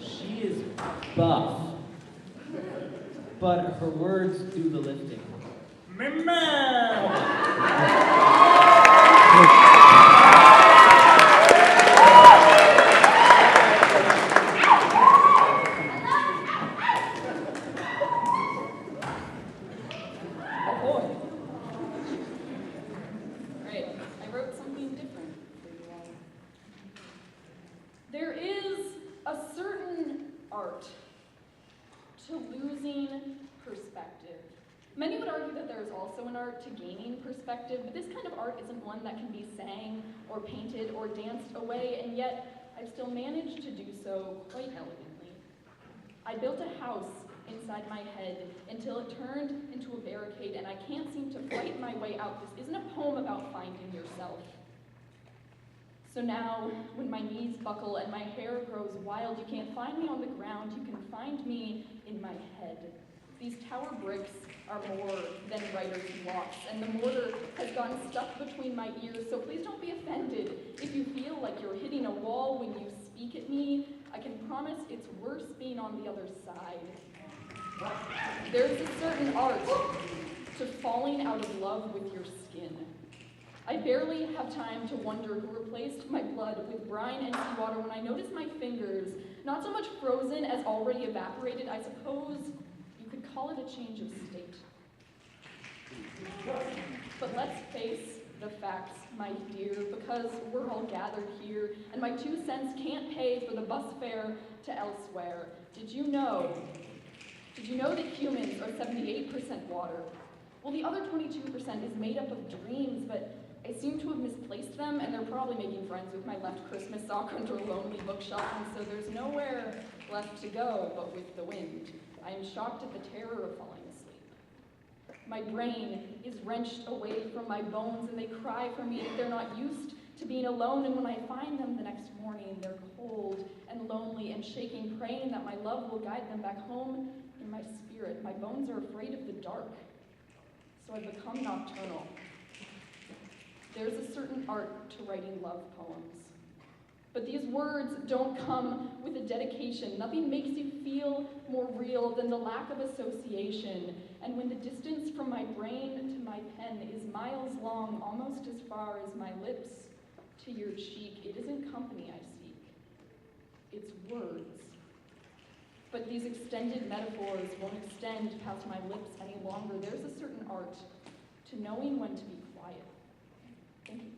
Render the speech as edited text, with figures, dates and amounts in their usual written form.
She is buff, but her words do the lifting. Ahoy. Right, I wrote something different for you all. There is a certain art to losing perspective. Many would argue that there is also an art to gaining perspective, but this kind of art isn't one that can be sang or painted or danced away, and yet I've still managed to do so quite elegantly. I built a house inside my head until it turned into a barricade, and I can't seem to fight my way out. This isn't a poem about finding yourself. So now, when my knees buckle and my hair grows wild, you can't find me on the ground, you can find me in my head. These tower bricks are more than writer's blocks, and the mortar has gotten stuck between my ears, so please don't be offended if you feel like you're hitting a wall when you speak at me. I can promise it's worse being on the other side. There's a certain art to falling out of love with your skin. I barely have time to wonder who replaced my blood with brine and seawater when I notice my fingers, not so much frozen as already evaporated. I suppose you could call it a change of state. But let's face the facts, my dear, because we're all gathered here, and my 2 cents can't pay for the bus fare to elsewhere. Did you know that humans are 78% water? Well, the other 22% is made up of dreams, but I seem to have misplaced them, and they're probably making friends with my left Christmas sock under a lonely bookshelf, and so there's nowhere left to go but with the wind. I am shocked at the terror of falling asleep. My brain is wrenched away from my bones, and they cry for me that they're not used to being alone, and when I find them the next morning, they're cold and lonely and shaking, praying that my love will guide them back home in my spirit. My bones are afraid of the dark, so I've become nocturnal. There's a certain art to writing love poems. But these words don't come with a dedication. Nothing makes you feel more real than the lack of association. And when the distance from my brain to my pen is miles long, almost as far as my lips to your cheek, it isn't company I seek. It's words. But these extended metaphors won't extend past my lips any longer. There's a certain art to knowing when to be quiet. Thank you.